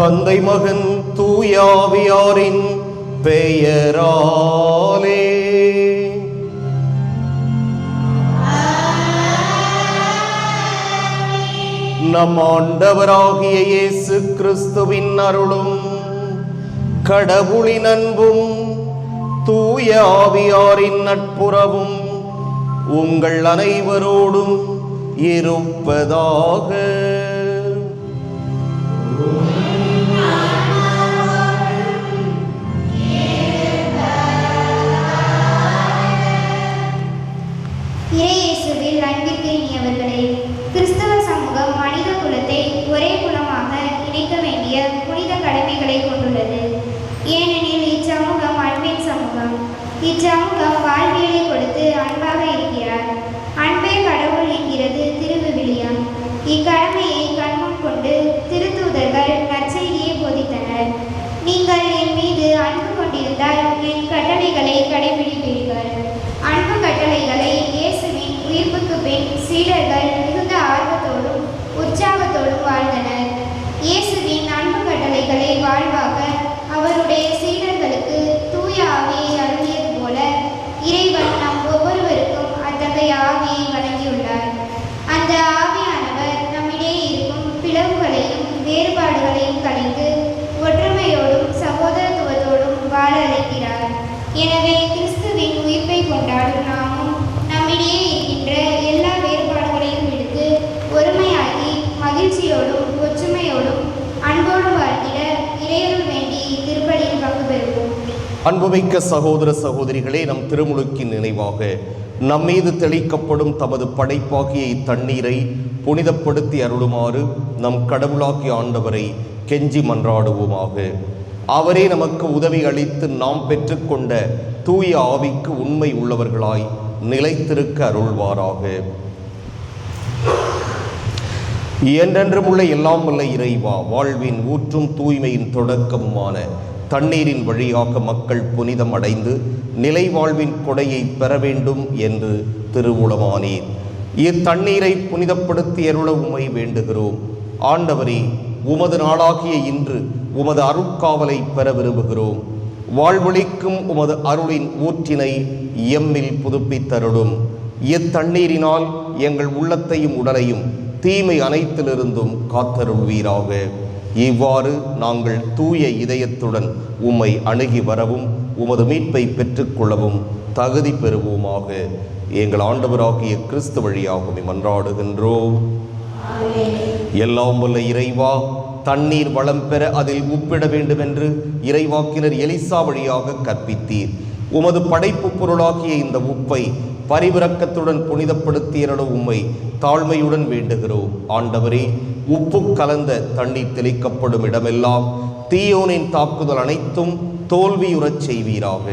தந்தை மகன் தூயாவியாரின் பெயராலே. நம் ஆண்டவராகிய இயேசு கிறிஸ்துவின் அருளும் கடவுளின் அன்பும் தூய ஆவியாரின் நட்புறவும் உங்கள் அனைவரோடும் இருப்பதாக. இயேசுவில் அன்பிற்கு இனியவர்களே, கிறிஸ்தவ சமூகம் மனித குலத்தை ஒரே குலமாக இணைக்க வேண்டிய புனித கடமைகளை கொண்டுள்ளது. ஏனெனில் இச்சமூகம் அன்பின் சமூகம். இச்சமூகம் வாழ்வியலை கொடுத்து அன்பாக இருக்கிறார். அன்பே கடவுள் என்கிறது திருவிவிலியம். இக்கடமையை கண்முன் கொண்டு திருத்தூதர்கள் நற்செய்தியை போதித்தனர். நீங்கள் என் மீது அன்பு கொண்டிருந்தால் என் கட்டளைகளை கடைபிடிப்பீர்கள். அன்பு கட்டளைகளை இயேசுவின் உயிர்ப்புக்கு பின் சீடர்கள் மிகுந்த ஆர்வத்தோடும் உற்சாகத்தோடும் வாழ்ந்தனர். இயேசுவின் அன்பு கட்டளைகளை வாழ்வாக்க அவருடைய சீடர்களுக்கு தூய ஆவியை அருளியது போல இறைவன் நம் ஒவ்வொருவருக்கும் அத்தகைய ஆவியை வழங்கியுள்ளார். அந்த ஆவியானவர் நம்மிடையே இருக்கும் பிளவுகளையும் வேறுபாடுகளையும் கலைந்து ஒற்றுமையோடும் சகோதரத்துவத்தோடும் வாழ அழைக்கிறார். எனவே கிறிஸ்துவின் உயிர்ப்பை கொண்டாடும் நாமும் நம்மிடையே இருக்கின்ற எல்லா வேறுபாடுகளையும் விடுத்து ஒருமையாகி மகிழ்ச்சியோடும் ஒற்றுமையோடும் அன்போடு வாழ்ந்திட இறையருள் வேண்டி திருப்பலியில் பங்கு பெறுவோம். அன்புமிக்க சகோதர சகோதரிகளே, நம் திருமுழுக்கின் நினைவாக நம்மீது தெளிக்கப்படும் தமது படைப்பாகிய இத்தண்ணீரை புனிதப்படுத்தி அருளுமாறு நம் கடவுளாகிய ஆண்டவரை கெஞ்சி மன்றாடுவோமாக. அவரே நமக்கு உதவி அளித்து நாம் பெற்றுக்கொண்ட தூய ஆவிக்கு உண்மை உள்ளவர்களாய் நிலைத்திருக்க அருள்வாராக. என்றென்றும் உள்ள எல்லாம் வல்ல இறைவா, வாழ்வின் ஊற்றும் தூய்மையின் தொடக்கமுமான தண்ணீரின் வழியாக மக்கள் புனிதம் அடைந்து நிலை வாழ்வின் கொடையை பெற வேண்டும் என்று திருவுளமானீர். இத்தண்ணீரை புனிதப்படுத்தி அருள உம்மை வேண்டுகிறோம். ஆண்டவரே, உமது நாளாகிய இன்று உமது அருட்காவலை பெற விரும்புகிறோம். வாழ்வழிக்கும் உமது அருளின் ஊற்றினை எம்மில் புதுப்பித்தருளும். இத்தண்ணீரினால் எங்கள் உள்ளத்தையும் உடலையும் தீமை அனைத்திலிருந்தும் காத்தருள்வீராக. இவ்வாறு நாங்கள் தூய இதயத்துடன் உம்மை அணுகி வரவும் உமது மீட்பை பெற்றுக்கொள்ளவும் தகுதி பெறுவோமாக. எங்கள் ஆண்டவராகிய கிறிஸ்து வழியாக மன்றாடுகின்றோம். எல்லாம் வல்ல இறைவா, தண்ணீர் வளம் பெற அதில் உப்பிட வேண்டும் என்று இறைவாக்கினர் எலிசா வழியாக கற்பித்தீர். உமது படைப்பு பொருளாகிய இந்த உப்பை பரிவிரக்கத்துடன் புனிதப்படுத்தியருள உம்மை தாழ்மையுடன் வேண்டுகிறோம். ஆண்டவரே, உப்பு கலந்த தண்ணீர் தெளிக்கப்படும் இடமெல்லாம் தீயோனின் தாக்குதல் அனைத்தும் தோல்வியுறச் செய்வீராக.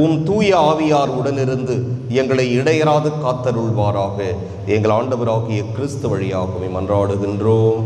உம் தூய ஆவியார் உடனிருந்து எங்களை இடையராது காத்தருள்வாராக. எங்கள் ஆண்டவராகிய கிறிஸ்து வழியாகவே மன்றாடுகின்றோம்.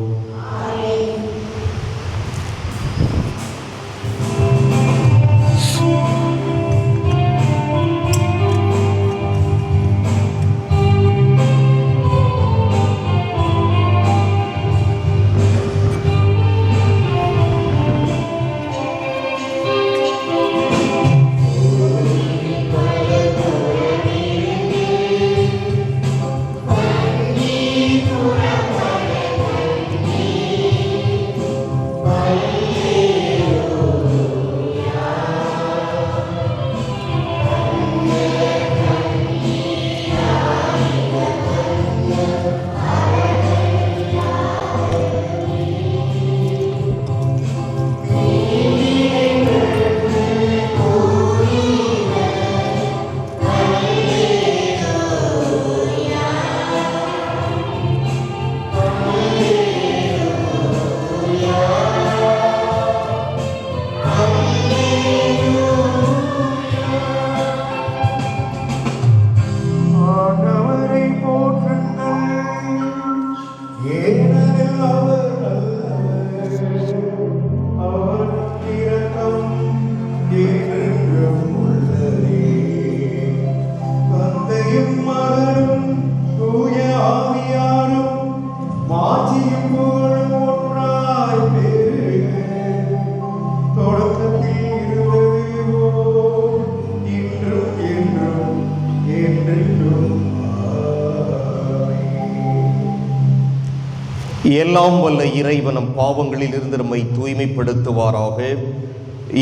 எல்லாம் வல்ல இறைவனம் பாவங்களில் இருந்து நம்மை தூய்மைப்படுத்துவாராக.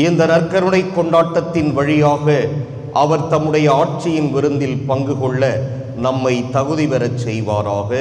இந்த நற்கருணை கொண்டாட்டத்தின் வழியாக அவர் தம்முடைய ஆட்சியின் விருந்தில் பங்கு கொள்ள நம்மை தகுதி பெறச் செய்வாராக.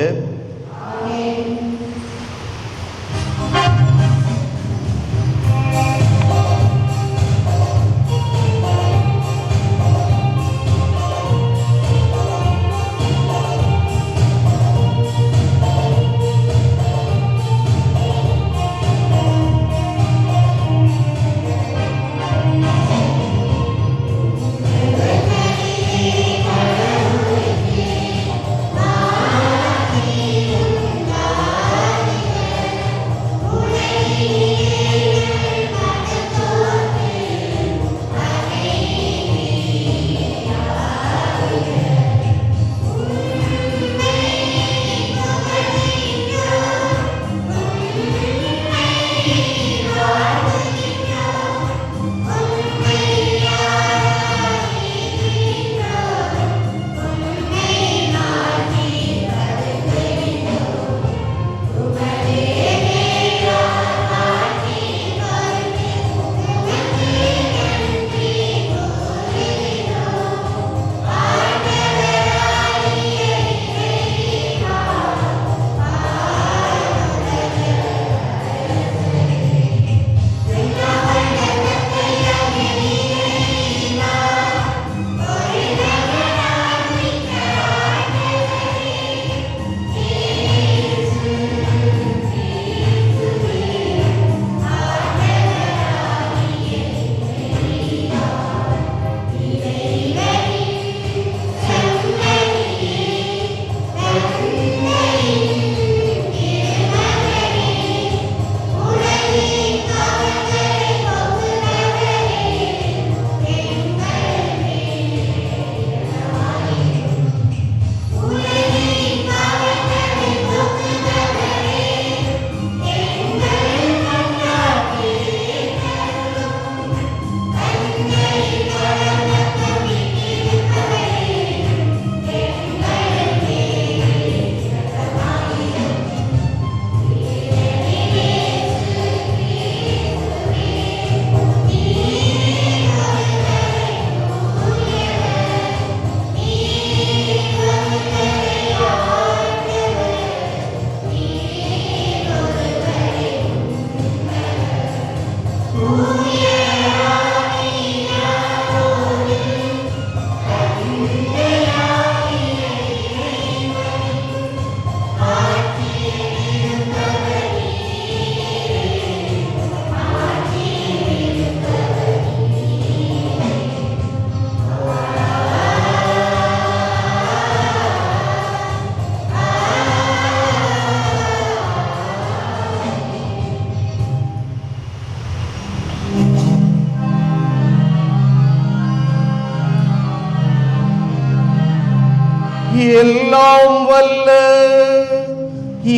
எல்லாம் வல்ல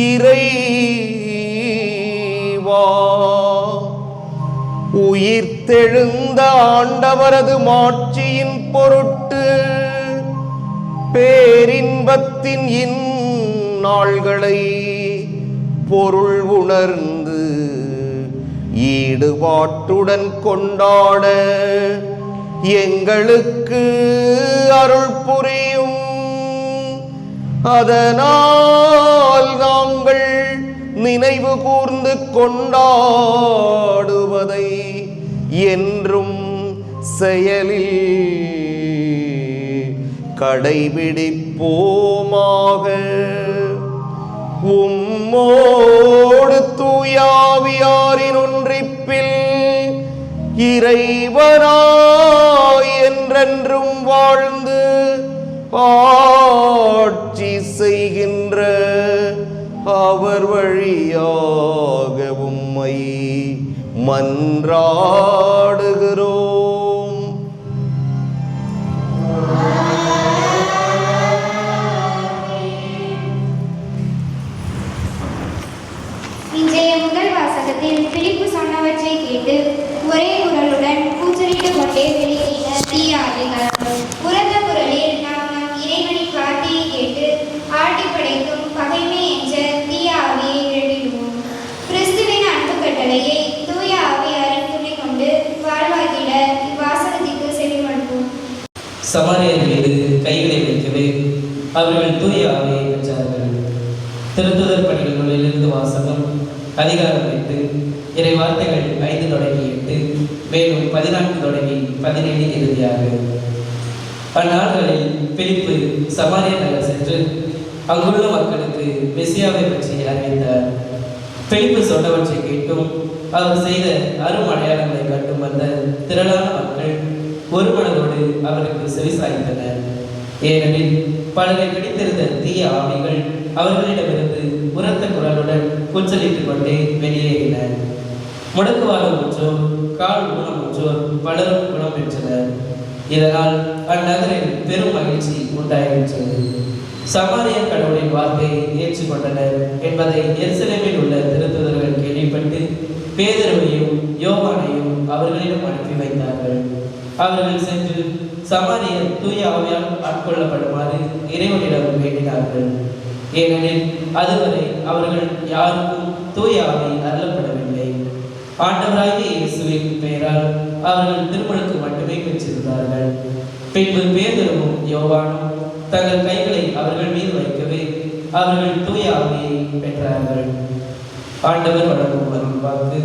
இறைவா, உயிர்த்தெழுந்த ஆண்டவரது மாட்சியின் பொருட்டு பேரின்பத்தின் இந்நாள்களை பொருள் உணர்ந்து ஈடுபாட்டுடன் கொண்டாட எங்களுக்கு அருள் புரியும். அதனால் நாங்கள் நினைவு கூர்ந்து கொண்டாடுவதை என்றும் செயலில் கடைபிடிப்போமாக. உம்மோடு தூயாவியாரின் ஒன்றிப்பில் இறைவனாய் என்றென்றும் வாழ்ந்து ஆட்சி செய்கின்ற அவர் வழியாக உம்மை மன்றாடுகிறோம். இன்றைய முதல் வாசகத்தில் பிலிப்பு சொன்னவற்றை கேட்டு ஒரே குரலுடன் கூச்சலிட்டு கொண்டே விளக்கின தீய ஆவிகள் உரத்த குரலில் நாம் இறைவனின் வார்த்தையை கேட்டு ஆட்டி படைக்கும் பகைமை என்ற தீய ஆவியை எழுப்பி சமாரியர் மீது கைகளை வைக்கவே அவர்கள் தூய ஆவியை பெற்றார்கள். திருத்துதர் பணிகள் நூலிலிருந்து வாசகம். அதிகாரம் 8, இறை வார்த்தைகள் 5 தொடங்கி 8, மேலும் 14 தொடங்கி 17 இறுதியாக. அந்நாட்களில் பிலிப்பு சமாரிய நகர் சென்று அங்குள்ள மக்களுக்கு மெசியாவை பற்றி அறிவித்தார். பிலிப்பு சொன்னவற்றை கேட்டும் அவர் செய்த அரும் அடையாளங்களை கண்டும் வந்த திரளான மக்கள் ஒரு மனதோடு அவருக்கு செவிசாய்த்தனர். ஏனெனில் பலரை பிடித்திருந்த தீய ஆவிகள் அவர்களிடமிருந்து உரத்த குரலுடன் கூச்சலிட்டுக் கொண்டே வெளியேறின. முடக்குவாதம் முற்றோர், கால் ஊனம் முற்றோர் பலரும் குணம் பெற்றனர். இதனால் அந்நகரில் பெரும் மகிழ்ச்சி உண்டாயிற்று. சமாரியர் கடவுளின் வார்த்தையை ஏற்றுக்கொண்டனர் என்பதை எருசலேமில் உள்ள திருத்துதர்கள் கேள்விப்பட்டு பேதுருவையும் யோவானையும் அவர்களிடம் அனுப்பி வைத்தார்கள். அவர்கள் சென்று சமாரியர் தூய ஆவியால் ஆட்கொள்ளப்படுமாறு இறைவனிடம் வேண்டினார்கள். ஏனெனில் அதுவரை அவர்கள் யாருக்கும் தூய ஆவி அருளப்படவில்லை. ஆண்டவராகிய இயேசுவின் பெயரால் அவர்கள் திருமணக்கு மட்டுமே பெற்றிருந்தார்கள். பின்பு பேதுருவும் யோவானும் தங்கள் கைகளை அவர்கள் மீது வைக்கவே அவர்கள் தூய ஆவியை பெற்றார்கள். ஆண்டவர் வழங்கும் அருள் வாக்கு.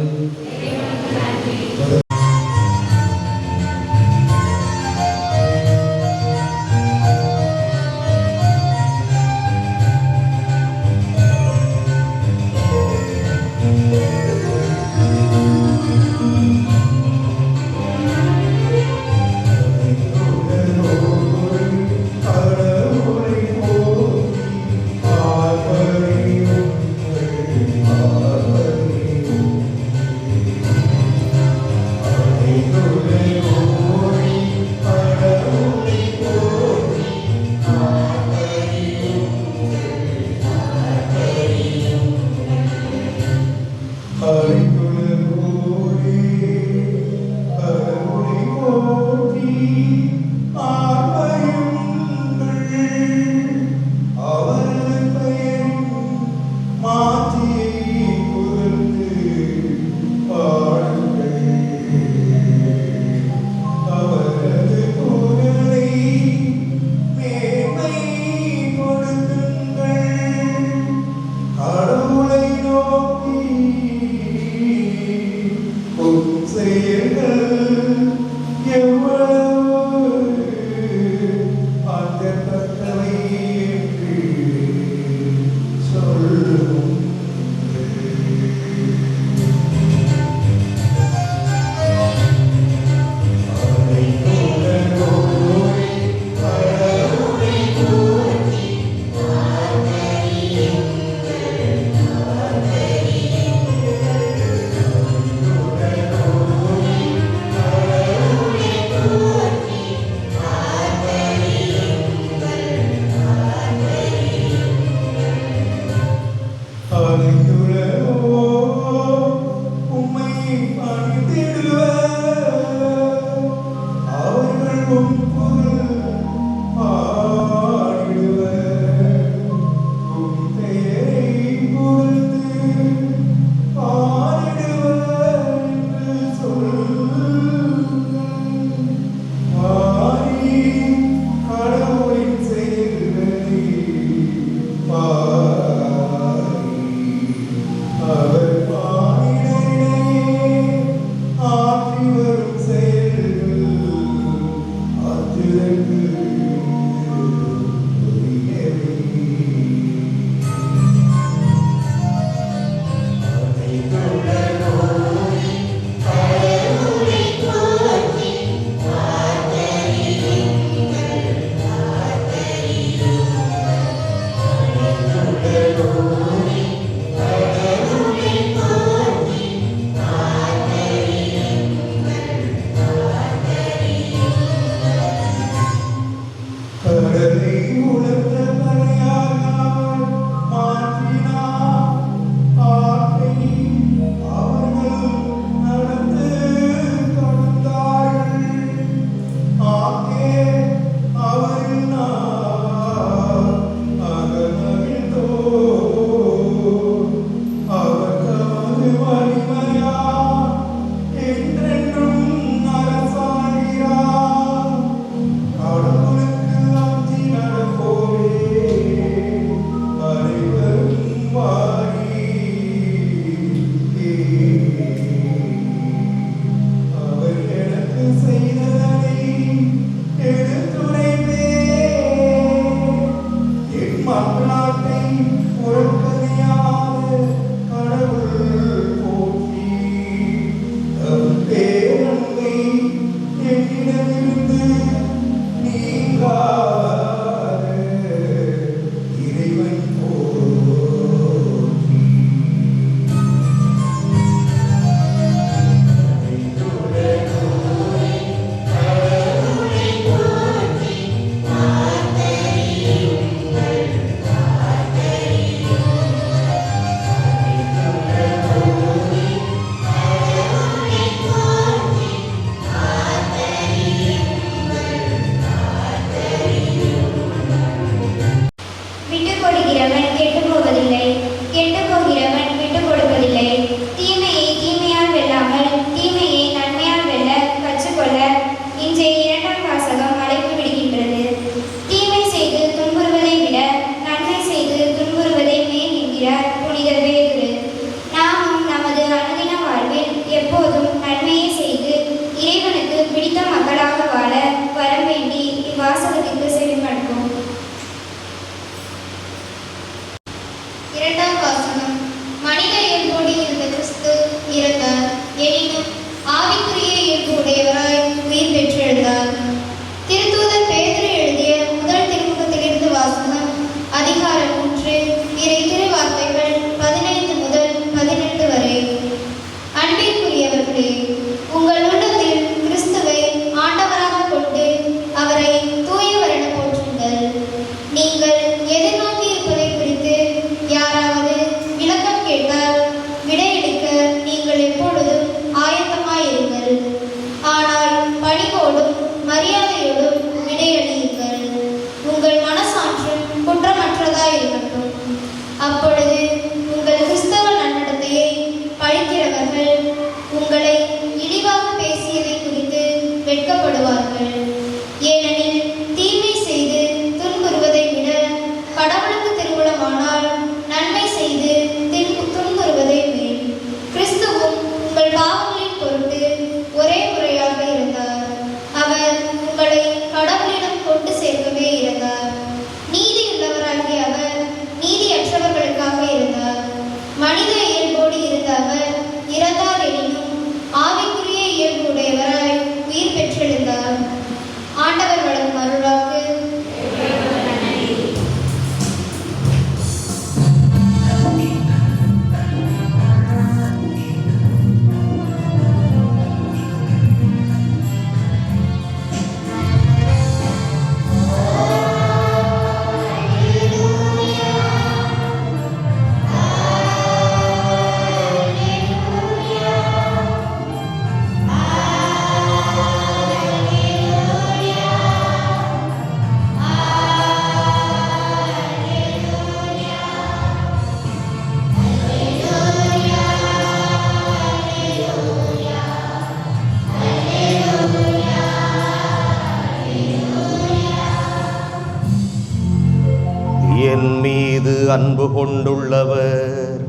அன்பு கொண்டுள்ளவர்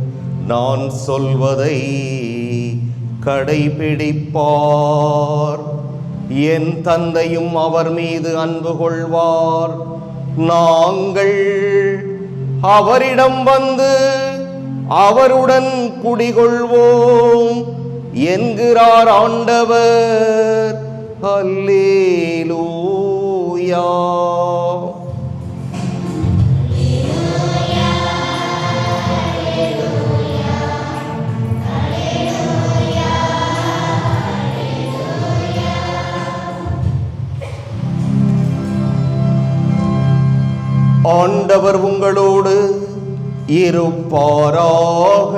நான் சொல்வதை கடைபிடிப்பார். என் தந்தையும் அவர் மீது அன்பு கொள்வார். நாங்கள் அவரிடம் வந்து அவருடன் குடிகொள்வோம் என்கிறார் ஆண்டவர். அல்லேலூயா. ஆண்டவர் உங்களோடு இருப்பாராக.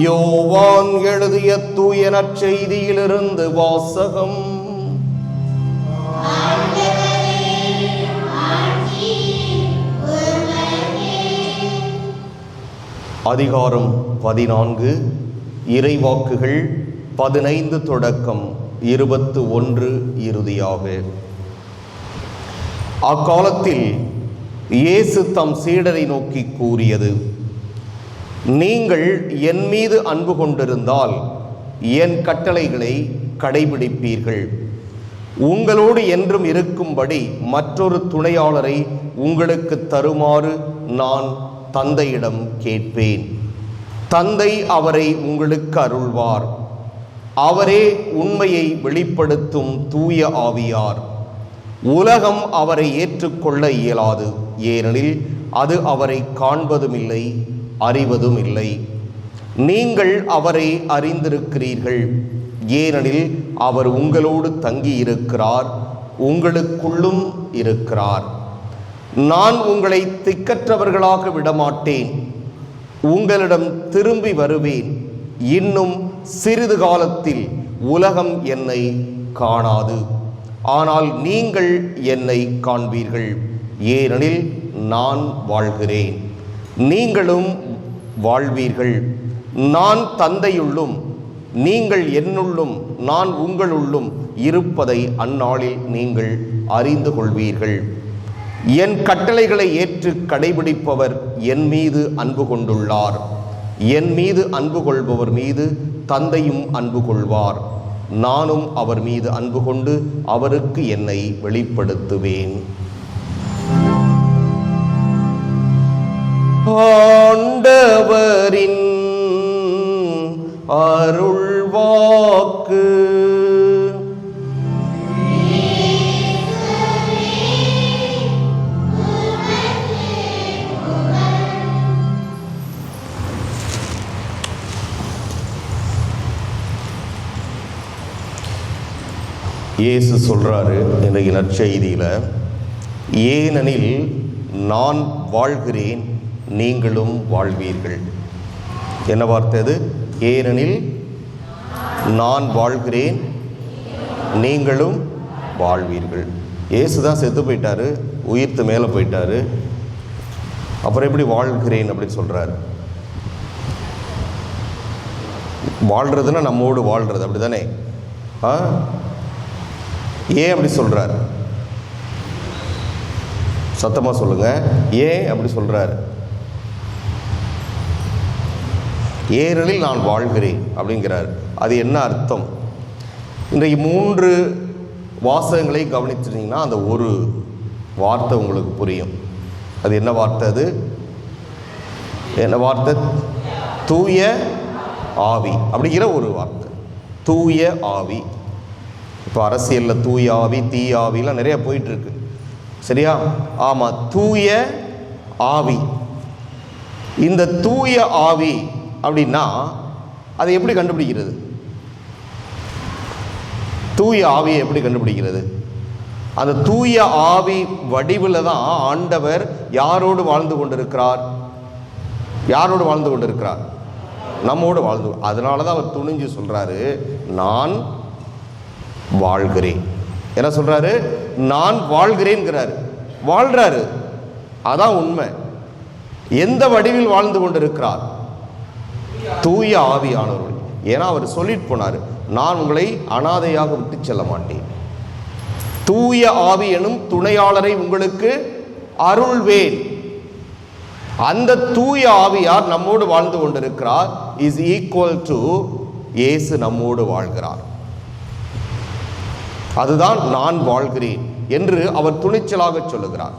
யோவான் எழுதிய தூய நற்செய்தியிலிருந்து வாசகம். அதிகாரம் 14, இறைவாக்குகள் 15 தொடக்கம் 21 இறுதியாக. அக்காலத்தில் இயேசு தம் சீடரை நோக்கி கூறியது: நீங்கள் என் மீது அன்பு கொண்டிருந்தால் என் கட்டளைகளை கடைபிடிப்பீர்கள். உங்களோடு என்றும் இருக்கும்படி மற்றொரு துணையாளரை உங்களுக்கு தருமாறு நான் தந்தையிடம் கேட்பேன். தந்தை அவரை உங்களுக்கு அருள்வார். அவரே உண்மையை வெளிப்படுத்தும் தூய ஆவியார். உலகம் அவரை ஏற்றுக்கொள்ள இயலாது, ஏனெனில் அது அவரை காண்பதுமில்லை, அறிவதும் இல்லை. நீங்கள் அவரை அறிந்திருக்கிறீர்கள், ஏனெனில் அவர் உங்களோடு தங்கி இருக்கிறார், உங்களுக்குள்ளும் இருக்கிறார். நான் உங்களை திக்கற்றவர்களாக விடமாட்டேன், உங்களிடம் திரும்பி வருவேன். இன்னும் சிறிது காலத்தில் உலகம் என்னை காணாது, ஆனால் நீங்கள் என்னை காண்பீர்கள், ஏனெனில் நான் வாழ்கிறேன், நீங்களும் வாழ்வீர்கள். நான் தந்தையுள்ளும் நீங்கள் என்னுள்ளும் நான் உங்களுள்ளும் இருப்பதை அந்நாளில் நீங்கள் அறிந்து கொள்வீர்கள். என் கட்டளைகளை ஏற்று கடைபிடிப்பவர் என் மீது அன்பு கொண்டுள்ளார். என் மீது அன்பு கொள்பவர் மீது தந்தையும் அன்பு கொள்வார். நானும் அவர் மீது அன்பு கொண்டு அவருக்கு என்னை வெளிப்படுத்துவேன். ஆண்டவரின் அருள்வாக்கு. இயேசு சொல்றாரு இன்றைக்கு நற்செய்தியில், ஏனெனில் நான் வாழ்கிறேன், நீங்களும் வாழ்வீர்கள். என்ன வார்த்தை அது? ஏனெனில் நான் வாழ்கிறேன், நீங்களும் வாழ்வீர்கள். இயேசு தான் செத்து போயிட்டாரு, உயிர்த்து மேலே போயிட்டாரு. அப்புறம் எப்படி வாழ்கிறேன் அப்படின்னு சொல்கிறாரு? வாழ்கிறதுன்னா நம்மோடு வாழ்கிறது, அப்படி தானே? ஏன் அப்படி சொல்கிறார்? சத்தமாக சொல்லுங்கள், ஏன் அப்படி சொல்கிறார்? ஏனெனில் நான் வாழ்கிறேன் அப்படிங்கிறார். அது என்ன அர்த்தம்? இன்றைக்கு 3 வாசகங்களை கவனிச்சிட்டிங்கன்னா அந்த ஒரு வார்த்தை உங்களுக்கு புரியும். அது என்ன வார்த்தை? அது என்ன வார்த்தை? தூய ஆவி அப்படிங்கிற ஒரு வார்த்தை. தூய ஆவி. இப்போ அரசியலில் தூய ஆவி, தீய ஆவிலாம் நிறைய போயிட்டுருக்கு, சரியா? ஆமாம், தூய ஆவி. இந்த தூய ஆவி அப்படின்னா அதை எப்படி கண்டுபிடிக்கிறது? தூய ஆவியை எப்படி கண்டுபிடிக்கிறது? அந்த தூய ஆவி வடிவில் தான் ஆண்டவர் யாரோடு வாழ்ந்து கொண்டிருக்கிறார்? யாரோடு வாழ்ந்து கொண்டிருக்கிறார்? நம்மோடு வாழ்ந்து. அதனால தான் அவர் துணிஞ்சு சொல்கிறாரு, நான் வாழ்கிறேன். என்ன சொல்கிறாரு? நான் வாழ்கிறேன்கிறாரு. வாழ்கிறாரு, அதான் உண்மை. எந்த வடிவில் வாழ்ந்து கொண்டிருக்கிறார்? தூய ஆவியானவர். ஏன்னா அவர் சொல்லிட்டு போனார், நான் உங்களை அனாதையாக விட்டு செல்ல மாட்டேன், தூய ஆவி எனும் துணையாளரை உங்களுக்கு அருள்வேன். அந்த தூய ஆவியார் நம்மோடு வாழ்ந்து கொண்டிருக்கிறார். இஸ் ஈக்குவல் டு இயேசு நம்மோடு வாழ்கிறார். அதுதான் நான் வாழ்கிறேன் என்று அவர் துணிச்சலாக சொல்லுகிறார்.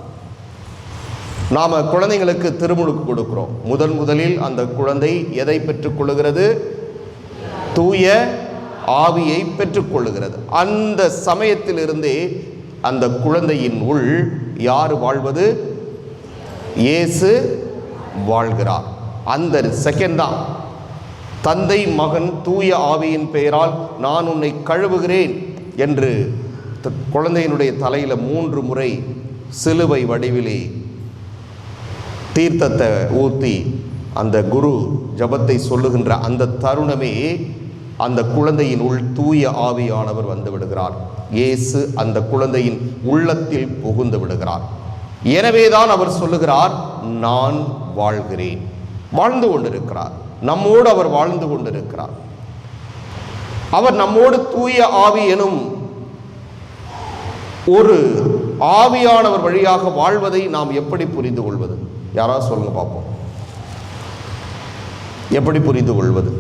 நாம் குழந்தைங்களுக்கு திருமுழுக்கு கொடுக்கிறோம். முதலில் அந்த குழந்தை எதை பெற்றுக்கொள்ளுகிறது? தூய ஆவியை பெற்றுக்கொள்ளுகிறது. அந்த சமயத்திலிருந்தே அந்த குழந்தையின் உள் யார் வாழ்வது? இயேசு வாழ்கிறார். அந்த செகண்ட் தான் தந்தை மகன் தூய ஆவியின் பெயரால் நான் உன்னை கழுவுகிறேன் என்று குழந்தையினுடைய தலையில் 3 முறை சிலுவை வடிவிலே தீர்த்தத்தை ஊற்றி அந்த குரு ஜபத்தை சொல்லுகின்ற அந்த தருணமே அந்த குழந்தையின் உள் தூய ஆவியானவர் வந்து விடுகிறார். இயேசு அந்த குழந்தையின் உள்ளத்தில் புகுந்து விடுகிறார். எனவேதான் அவர் சொல்லுகிறார், நான் வாழ்கிறேன். வாழ்ந்து கொண்டிருக்கிறார், நம்மோடு அவர் வாழ்ந்து கொண்டிருக்கிறார். அவர் நம்மோடு தூய ஆவி எனும் ஒரு ஆவியானவர் வழியாக வாழ்வதை நாம் எப்படி புரிந்து கொள்வது? யாராவது சொல்லுங்க பார்ப்போம். எப்படி புரிந்து கொள்வது?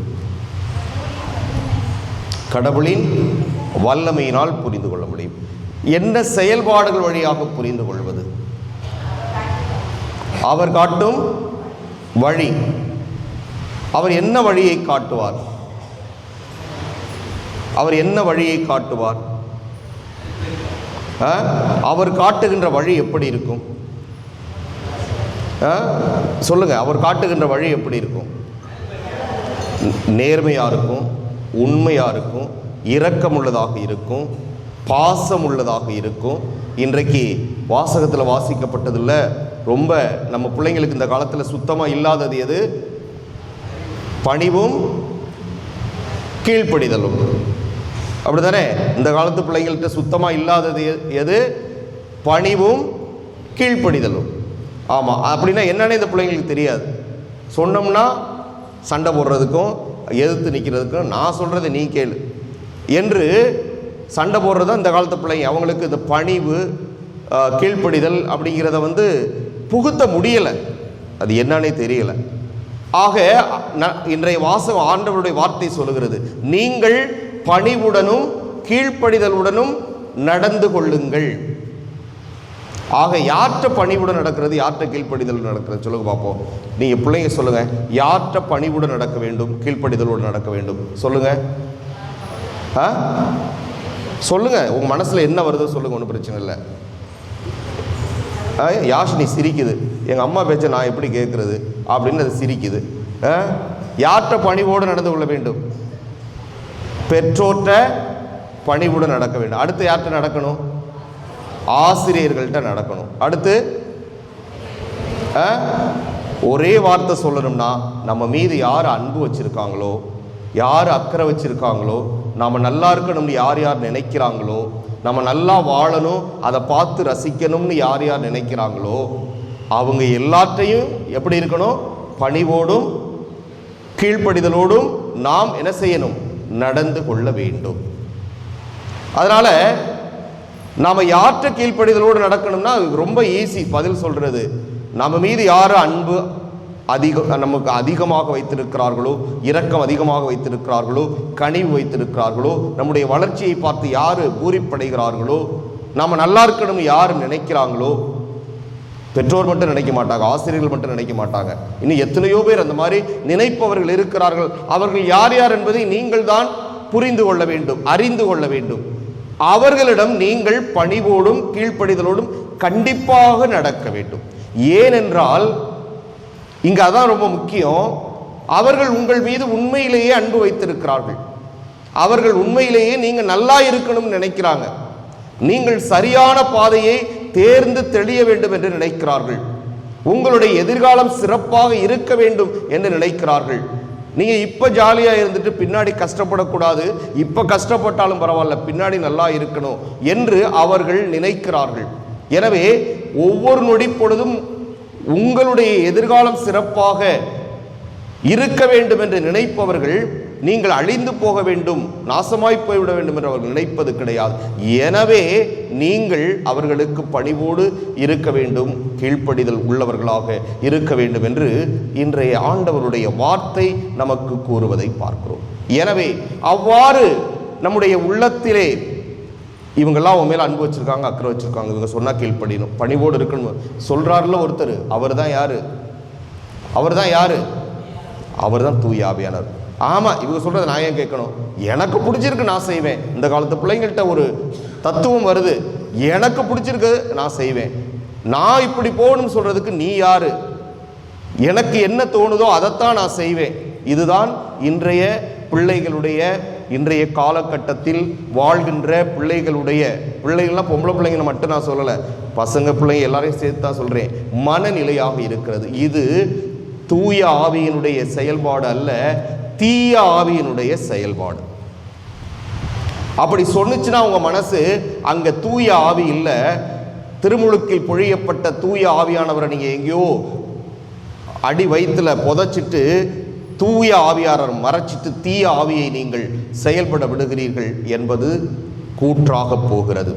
கடவுளின் வல்லமையினால் புரிந்து கொள்ள முடியும். என்ன செயல்பாடுகள் வழியாக புரிந்து கொள்வது? அவர் காட்டும் வழி. அவர் என்ன வழியை காட்டுவார்? அவர் என்ன வழியை காட்டுவார்? அவர் காட்டுகின்ற வழி எப்படி இருக்கும்? சொல்லுங்க, அவர் காட்டுகின்ற வழி எப்படி இருக்கும்? நேர்மையா இருக்கும், உண்மையா இருக்கும், இரக்கம் உள்ளதாக இருக்கும், பாசம் உள்ளதாக இருக்கும். இன்றைக்கு வாசகத்தில் வாசிக்கப்பட்டதில்ல, ரொம்ப நம்ம பிள்ளைங்களுக்கு இந்த காலத்தில் சுத்தமாக இல்லாதது எது? பணிவும் கீழ்ப்படிதலும். அப்படிதானே? இந்த காலத்து பிள்ளைங்கள்ட்ட சுத்தமாக இல்லாதது எது? பணிவும் கீழ்ப்படிதலும். ஆமாம், அப்படின்னா என்னன்னு இந்த பிள்ளைங்களுக்கு தெரியாது. சொன்னோம்னா சண்டை போடுறதுக்கும் எதிர்த்து நிற்கிறதுக்கும், நான் சொல்கிறத நீ கேளு என்று சண்டை போடுறது தான் இந்த காலத்து பிள்ளைங்க. அவங்களுக்கு இந்த பணிவு கீழ்ப்படிதல் அப்படிங்கிறத புகுத்த முடியலை, அது என்னன்னே தெரியலை. ஆக இன்றைய வாசகம் ஆண்டவருடைய வார்த்தை சொல்லுகிறது, நீங்கள் பணிவுடனும் கீழ்ப்படிதலுடனும் நடந்து கொள்ளுங்கள். ஆக யார்கிட்ட பணிவுடன் நடக்கிறது, யார்கிட்ட கீழ்ப்படிதல் நடக்கிறது? சொல்லுங்க பார்ப்போம். நீங்கள் பிள்ளைங்க சொல்லுங்க, யார்கிட்ட பணிவுடன் நடக்க வேண்டும், கீழ்ப்படிதலோடு நடக்க வேண்டும்? சொல்லுங்க, சொல்லுங்க. உங்க மனசுல என்ன வருதோ சொல்லுங்க, ஒன்றும் பிரச்சனை இல்லை. யாஷினி சிரிக்குது, எங்கள் அம்மா பேச்சை நான் எப்படி கேட்குறது அப்படின்னு அது சிரிக்குது. யார்கிட்ட பணிவோடு நடந்து கொள்ள வேண்டும்? பெற்றோர்கிட்ட பணிவுடன் நடக்க வேண்டும். அடுத்து யார்கிட்ட நடக்கணும்? ஆசிரியர்கள்ட்ட நடக்கணும். அடுத்து ஒரே வார்த்தை சொல்லணும்னா, நம்ம மீது யார் அன்பு வச்சிருக்காங்களோ, யார் அக்கறை வச்சிருக்காங்களோ, நாம் நல்லா இருக்கணும்னு யார் யார் நினைக்கிறாங்களோ, நம்ம நல்லா வாழணும், அதை பார்த்து ரசிக்கணும்னு யார் யார் நினைக்கிறாங்களோ, அவங்க எல்லாத்தையும் எப்படி இருக்கணும்? பணிவோடும் கீழ்ப்படிதலோடும் நாம் என்ன செய்யணும்? நடந்து கொள்ள வேண்டும். அதனால நாம் யார்கிட்ட கீழ்ப்படிதலோடு நடக்கணும்னா ரொம்ப ஈஸி பதில் சொல்றது. நம்ம மீது யார் அன்பு நமக்கு அதிகமாக வைத்திருக்கிறார்களோ, இரக்கம் அதிகமாக வைத்திருக்கிறார்களோ, கனிவு வைத்திருக்கிறார்களோ, நம்முடைய வளர்ச்சியை பார்த்து யார் பூரிப்படைகிறார்களோ, நாம் நல்லா இருக்கணும் யார் நினைக்கிறாங்களோ, பெற்றோர் மட்டும் நினைக்க மாட்டாங்க, ஆசிரியர்கள் மட்டும் நினைக்க மாட்டாங்க, இன்னும் எத்தனையோ பேர் அந்த மாதிரி நினைப்பவர்கள் இருக்கிறார்கள். அவர்கள் யார் யார் என்பதை நீங்கள் தான் புரிந்து கொள்ள வேண்டும், அறிந்து கொள்ள வேண்டும். அவர்களிடம் நீங்கள் பணிவோடும் கீழ்ப்படிதலோடும் கண்டிப்பாக நடக்க வேண்டும். ஏனென்றால் இங்க அதான் ரொம்ப முக்கியம். அவர்கள் உங்கள் மீது உண்மையிலேயே அன்பு வைத்திருக்கிறார்கள். அவர்கள் உண்மையிலேயே நீங்க நல்லா இருக்கணும்னு நினைக்கிறாங்க. நீங்கள் சரியான பாதையை தேர்ந்து தெளிய வேண்டும் என்று நினைக்கிறார்கள். உங்களுடைய எதிர்காலம் சிறப்பாக இருக்க வேண்டும் என்று நினைக்கிறார்கள். நீங்க இப்ப ஜாலியா இருந்துட்டு பின்னாடி கஷ்டப்படக்கூடாது, இப்ப கஷ்டப்பட்டாலும் பரவாயில்ல, பின்னாடி நல்லா இருக்கணும் என்று அவர்கள் நினைக்கிறார்கள். எனவே ஒவ்வொரு நொடி பொழுதும் உங்களுடைய எதிர்காலம் சிறப்பாக இருக்க வேண்டும் என்று நினைப்பவர்கள் நீங்கள் அழிந்து போக வேண்டும், நாசமாய் போய்விட வேண்டும் என்று அவர்கள் நினைப்பது கிடையாது. எனவே நீங்கள் அவர்களுக்கு பணிவோடு இருக்க வேண்டும், கீழ்ப்படிதல் உள்ளவர்களாக இருக்க வேண்டும் என்று இன்றைய ஆண்டவருடைய வார்த்தை நமக்கு கூறுவதை பார்க்கிறோம். எனவே அவ்வாறு நம்முடைய உள்ளத்திலே இவங்கெல்லாம் அவன் மேலே அன்பு வச்சிருக்காங்க, அக்கறை வச்சிருக்காங்க, இவங்க சொன்னா கீழ்ப்படியணும், பணிவோடு இருக்கணும் சொல்றாருல ஒருத்தர். அவர் தான் யாரு? அவர் தான் யாரு? அவர் தான் தூய ஆவியானவர். ஆமா, இவங்க சொல்றதை நான் ஏன் கேட்கணும்? எனக்கு பிடிச்சிருக்கு நான் செய்வேன். இந்த காலத்து பிள்ளைங்கள்ட்ட ஒரு தத்துவம் வருது, எனக்கு பிடிச்சிருக்கு நான் செய்வேன், நான் இப்படி போகணும்னு சொல்றதுக்கு நீ யாரு? எனக்கு என்ன தோணுதோ அதைத்தான் நான் செய்வேன். இதுதான் இன்றைய பிள்ளைகளுடைய, இன்றைய காலகட்டத்தில் வாழ்கின்ற பிள்ளைகள்லாம் பொம்பளை பிள்ளைங்களை மட்டும் நான் சொல்லலை, பசங்க பிள்ளைங்க எல்லாரையும் சேர்த்து தான் சொல்றேன், மனநிலையாக இருக்கிறது. இது தூய ஆவியினுடைய செயல்பாடு அல்ல, தீய ஆவியினுடைய செயல்பாடு. அப்படி சொன்னுச்சுன்னா உங்க மனசு அங்க தூய ஆவி இல்லை, திருமுழுக்கில் பொழியப்பட்ட தூய ஆவியானவரை நீங்க எங்கேயோ அடி வயிற்றுல புதைச்சிட்டு தூய ஆவியாரர் மறைச்சிட்டு தீய ஆவியை நீங்கள் செயல்பட விடுகிறீர்கள் என்பது கூற்றாக போகிறது.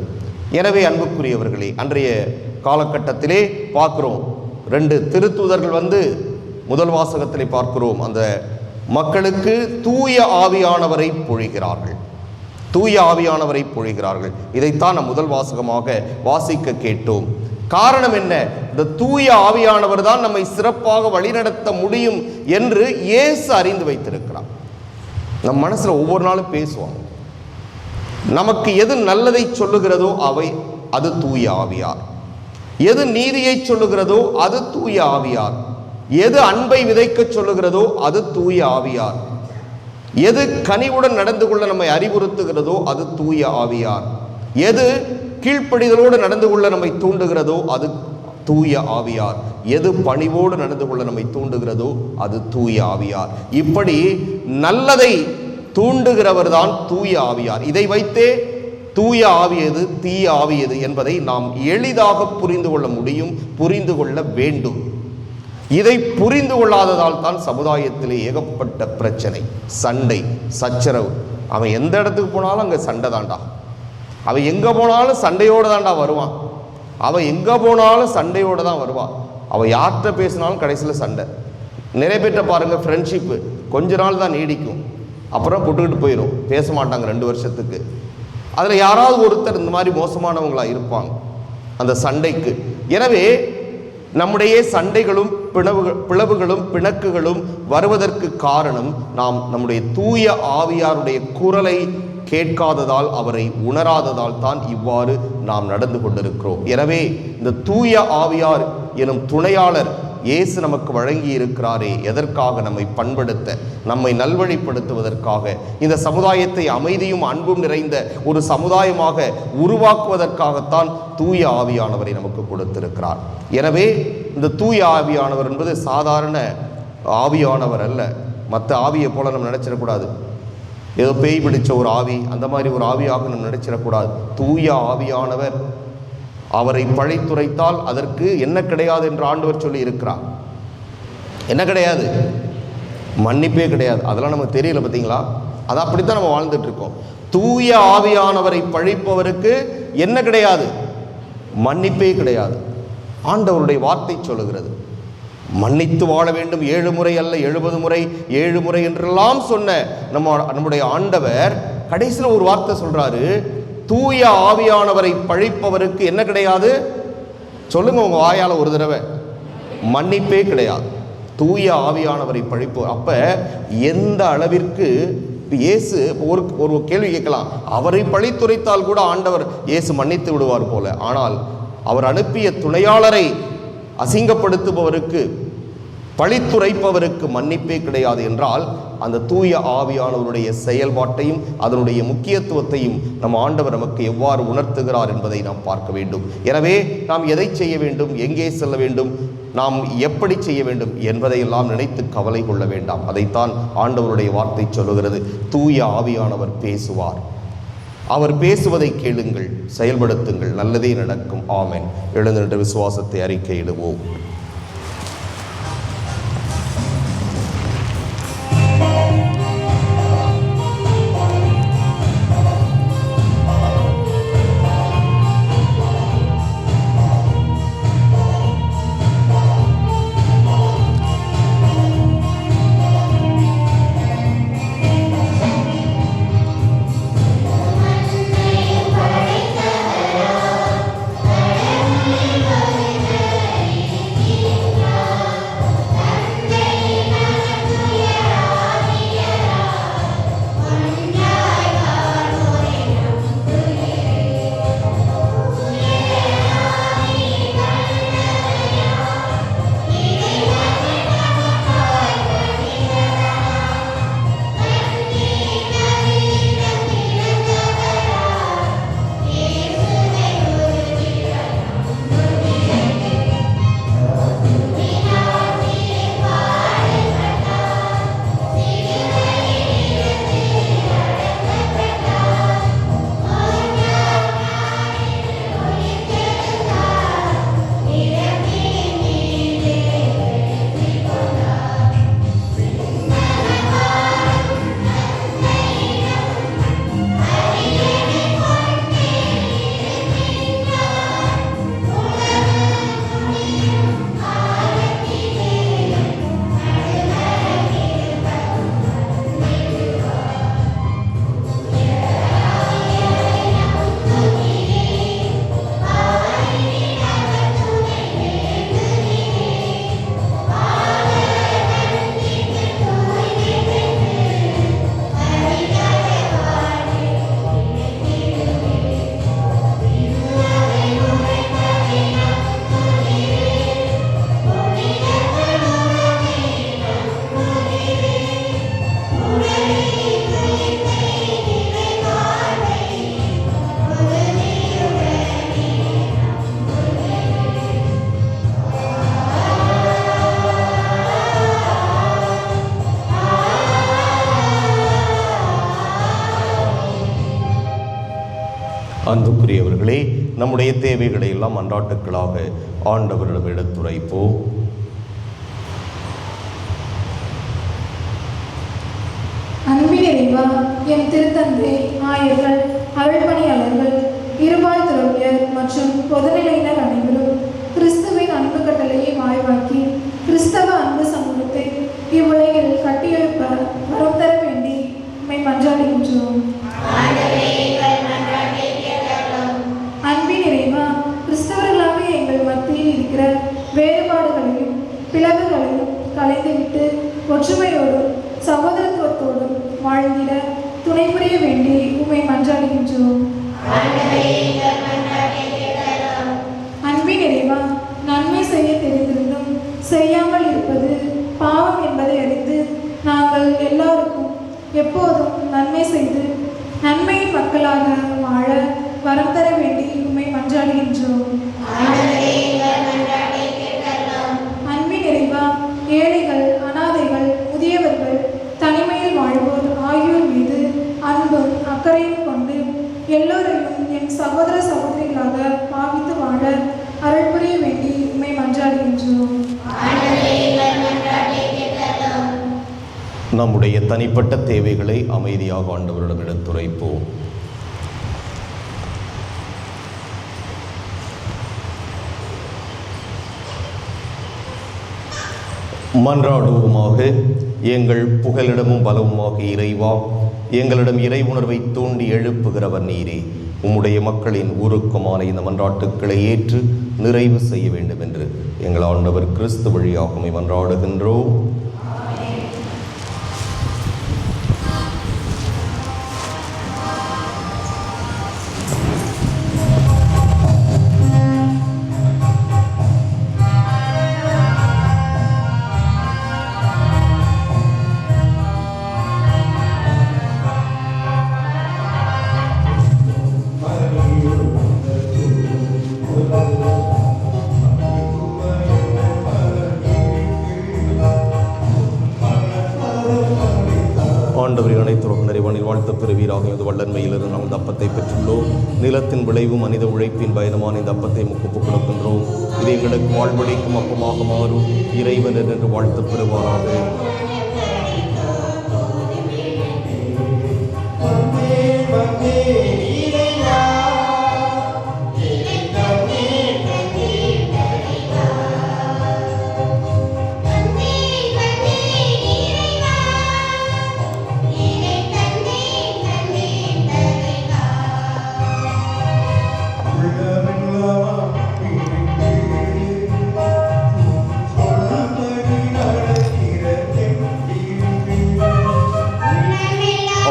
எனவே அன்புக்குரியவர்களே, அன்றைய காலகட்டத்திலே பார்க்கிறோம், 2 திருத்தூதர்கள் முதல் வாசகத்திலே பார்க்கிறோம், அந்த மக்களுக்கு தூய ஆவியானவரை பொழிகிறார்கள், தூய ஆவியானவரை பொழிகிறார்கள். இதைத்தான் நாம் முதல் வாசகமாக வாசிக்க கேட்டோம். காரணம் என்ன? இந்த தூய ஆவியானவர் தான் நம்மை சிறப்பாக வழிநடத்த முடியும் என்று இயேசு அறிந்து வைத்திருக்கிறார். நம் மனசுல ஒவ்வொரு நாளும் பேசுவாங்க. நமக்கு எது நல்லதை சொல்லுகிறதோ அது தூய ஆவியார். எது நீதியை சொல்லுகிறதோ அது தூய ஆவியார். எது அன்பை விதைக்க சொல்லுகிறதோ அது தூய ஆவியார். எது கனிவுடன் நடந்து கொள்ள நம்மை அறிவுறுத்துகிறதோ அது தூய ஆவியார். எது கீழ்ப்படிதலோடு நடந்து கொள்ள நம்மை தூண்டுகிறதோ அது தூய ஆவியார். எது பணிவோடு நடந்து கொள்ள நம்மை தூண்டுகிறதோ அது தூய ஆவியார். இப்படி நல்லதை தூண்டுகிறவர் தான் தூய ஆவியார். இதை வைத்தே தூய ஆவியது தீய ஆவியது என்பதை நாம் எளிதாக புரிந்து கொள்ள முடியும், புரிந்து கொள்ள வேண்டும். இதை புரிந்து கொள்ளாததால் தான் சமுதாயத்திலே ஏகப்பட்ட பிரச்சனை, சண்டை, சச்சரவு. அவன் எந்த இடத்துக்கு போனாலும் அங்கே சண்டை தாண்டா. அவன் எங்கே போனாலும் சண்டையோடு தாண்டா வருவான். அவன் எங்கே போனாலும் சண்டையோடு தான் வருவான். அவன் யார்கிட்ட பேசினாலும் கடைசியில் சண்டை. நிறைய பேர்ட்ட பாருங்கள், ஃப்ரெண்ட்ஷிப்பு கொஞ்ச நாள் தான் நீடிக்கும், அப்புறம் புட்டுக்கிட்டு போயிடும், பேச மாட்டாங்க 2 வருஷத்துக்கு. அதில் யாராவது ஒருத்தர் இந்த மாதிரி மோசமானவங்களாக இருப்பாங்க அந்த சண்டைக்கு. எனவே நம்முடைய சண்டைகளும் பிளவுகளும் பிணக்குகளும் வருவதற்கு காரணம் நாம் நம்முடைய தூய ஆவியாருடைய குரலை கேட்காததால், அவரை உணராததால் தான் இவ்வாறு நாம் நடந்து கொண்டிருக்கிறோம். எனவே இந்த தூய ஆவியார் எனும் துணையாளர் இயேசு நமக்கு வழங்கி இருக்கிறாரே, எதற்காக? நம்மை பண்படுத்த, நம்மை நல்வழிப்படுத்துவதற்காக, இந்த சமுதாயத்தை அமைதியும் அன்பும் நிறைந்த ஒரு சமுதாயமாக உருவாக்குவதற்காகத்தான் தூய ஆவியானவரை நமக்கு கொடுத்திருக்கிறார். எனவே இந்த தூய ஆவியானவர் என்பது சாதாரண ஆவியானவர் அல்ல. மற்ற ஆவியை போல நம்ம நினைச்சிடக்கூடாது. ஏதோ பேய் பிடிச்ச ஒரு ஆவி, அந்த மாதிரி ஒரு ஆவியாக நம்ம நினைச்சிடக்கூடாது. தூய ஆவியானவர், அவரை பழித்துரைத்தால் அதற்கு என்ன கிடையாது என்று ஆண்டவர் சொல்லி இருக்கிறார். என்ன கிடையாது? மன்னிப்பே கிடையாது. அதெல்லாம் நமக்கு தெரியல, பார்த்தீங்களா? அது அப்படித்தான் நம்ம வாழ்ந்துட்டு இருக்கோம். தூய ஆவியானவரை பழிப்பவருக்கு என்ன கிடையாது? மன்னிப்பே கிடையாது. ஆண்டவருடைய வார்த்தை சொல்லுகிறது, மன்னித்து வாழ வேண்டும் 7 முறை அல்ல 70 முறை 7 முறை என்றெல்லாம் சொன்ன நம்முடைய ஆண்டவர் கடைசியில் ஒரு வார்த்தை சொல்றாரு, தூய ஆவியானவரை பழிப்பவருக்கு என்ன கிடையாது? சொல்லுங்க உங்க வாயால ஒரு தடவை. மன்னிப்பே கிடையாது. தூய ஆவியானவரை பழிப்பவர். அப்ப எந்த அளவிற்கு இயேசு ஒரு கேள்வி கேட்கலாம், அவரை பழித்துரைத்தால் கூட ஆண்டவர் இயேசு மன்னித்து விடுவார் போல. ஆனால் அவர் அனுப்பிய துணையாளரை அசிங்கப்படுத்துபவருக்கு, பழித்துரைப்பவருக்கு மன்னிப்பே கிடையாது என்றால், அந்த தூய ஆவியானவருடைய செயல்பாட்டையும் அதனுடைய முக்கியத்துவத்தையும் நம் ஆண்டவர் நமக்கு எவ்வாறு உணர்த்துகிறார் என்பதை நாம் பார்க்க வேண்டும். எனவே நாம் எதை செய்ய வேண்டும், எங்கே செல்ல வேண்டும், நாம் எப்படி செய்ய வேண்டும் என்பதையெல்லாம் நினைத்து கவலை கொள்ள வேண்டாம். அதைத்தான் ஆண்டவருடைய வார்த்தை சொல்லுகிறது. தூய ஆவியானவர் பேசுவார். அவர் பேசுவதை கேளுங்கள், செயல்படுத்துங்கள், நல்லதே நடக்கும். ஆமென். எழுந்திருந்த விசுவாசத்தை அறிக்கையிடுவோம். அன்புக்குரியவர்களே, நம்முடைய தேவைகளை எல்லாம் அன்றாட்டுக்களாக ஆண்டவரிடம் எடுத்துரைப்போம். அன்பின் இறைவா, என் திருத்தந்தை, ஆயர்கள், அருள்பணியாளர்கள், இருபால் துறவியர் மற்றும் பொதுநிலையினர் அனைவரும் கிறிஸ்துவின் அன்பு கட்டளையை வாய்வாக்கி கிறிஸ்தவ அன்பு சமூகத்தை இவ்வுலகில் கட்டியெழுப்ப வரம் தர வேண்டி உம்மை மன்றாடுகின்றோம். அன்பின் இறைவா, கிறிஸ்தவர்களாக எங்கள் மத்தியில் இருக்கிற வேறுபாடுகளையும் பிளவுகளையும் கலைந்துவிட்டு ஒற்றுமையோடும் சகோதரத்துவத்தோடும் வாழ்ந்திட துணை புரிய வேண்டி உம்மை மன்றாடுகின்றோம். அன்பின் இறைவா, நன்மை செய்ய தெரிந்திருந்தும் செய்யாமல் இருப்பது பாவம் என்பதை அறிந்து நாங்கள் எல்லாருக்கும் எப்போதும் நன்மை செய்து நன்மையின் மக்களாக வாழ வரம் தர வேண்டி உம்மை மன்றாடுகின்றோம். அன்பின் இறைவா, ஏழைகள், அனாதைகள், முதியவர்கள், தனிமையில் வாழ்வோர் ஆகியோர் மீது அன்பும் அக்கறையும் கொண்டு எல்லோரையும் என் சகோதர சகோதரிகளாக பாவித்து வாழ அருள் புரிய வேண்டி உம்மை மன்றாடுகின்றோம். நம்முடைய தனிப்பட்ட தேவைகளை அமைதியாக ஆண்டவரிடம் எடுத்துரைப்போம். மன்றாடுவோமாக. எங்கள் புகலிடமும் பலவுமாக இறைவா, எங்களிடம் இறை உணர்வை தூண்டி எழுப்புகிறவர் நீரே. உம்முடைய மக்களின் ஊருக்குமான இந்த மன்றாட்டுக்களை ஏற்று நிறைவு செய்ய வேண்டும் என்று எங்கள் ஆண்டவர் கிறிஸ்து வழியாக உம்மை மன்றாடுகின்றோம். ஆண்டவரின் அனைத்துலக நிறைவானில் வாழ்த்து பெறுவீராக. இந்த வல்லன்மையிலிருந்து நாம் இந்த அப்பத்தை பெற்றுள்ளோம். நிலத்தின் விளைவும் மனித உழைப்பின் பயணமான இந்த அப்பத்தை ஒப்புக் கொடுக்கின்றோம். இது எங்களுக்கு வாழ்வழிக்கும் அப்பமாக மாறும் இறைவன் என்று வாழ்த்து பெறுவாராக.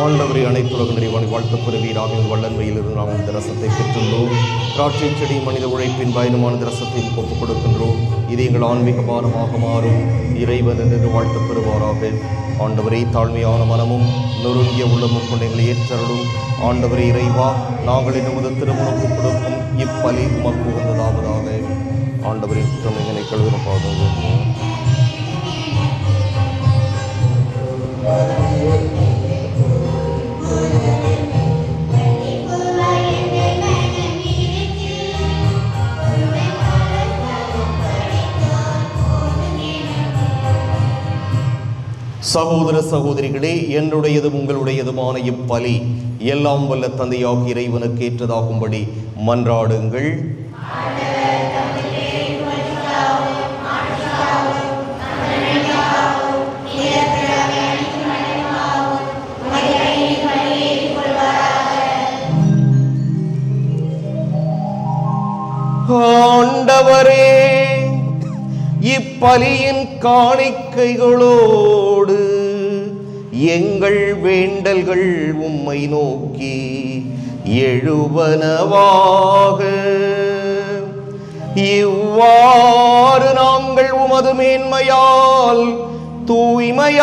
ஆண்டவரை அனைத்துலக நிறைவானி வாழ்த்து பெறுவீராக. வல்லன்மையிலிருந்து நாம் இந்த ரசத்தை பெற்றுள்ளோம். திராட்சை செடி மனித உழைப்பின் பயணமான இந்த ரசத்தை ஒப்புக் கொடுக்கின்றோம். இது எங்கள் ஆன்மீக பானமாக மாறும் இறைவன் என்று வாழ்த்து பெறுவாராக. ஆண்டவரை தாழ்மையான மனமும் நொறுங்கிய உள்ளமும் கொண்ட எங்களை ஏற்றருளும். ஆண்டவரை இறைவா, நாங்கள் நமது திருமணம் கொடுக்கும் இப்பலி உமக்கு உகந்ததாவதாக. ஆண்டவரின் குற்றங்களை கழுவின பாதங்கள் சகோதர சகோதரிகளே, என்னுடையதும் உங்களுடையதுமான இப்பலி எல்லாம் வல்ல தந்தையாக இறைவனுக்கு ஏற்றதாகும்படி மன்றாடுங்கள். ஆண்டவரே, இப்பலியின் காணிக்கைகளோடு எங்கள் வேண்டல்கள் உம்மை நோக்கி எழுவனவாக. இவ்வாறு நாங்கள் உமது மேன்மையால் தூய்மையாக்கப்பட்டு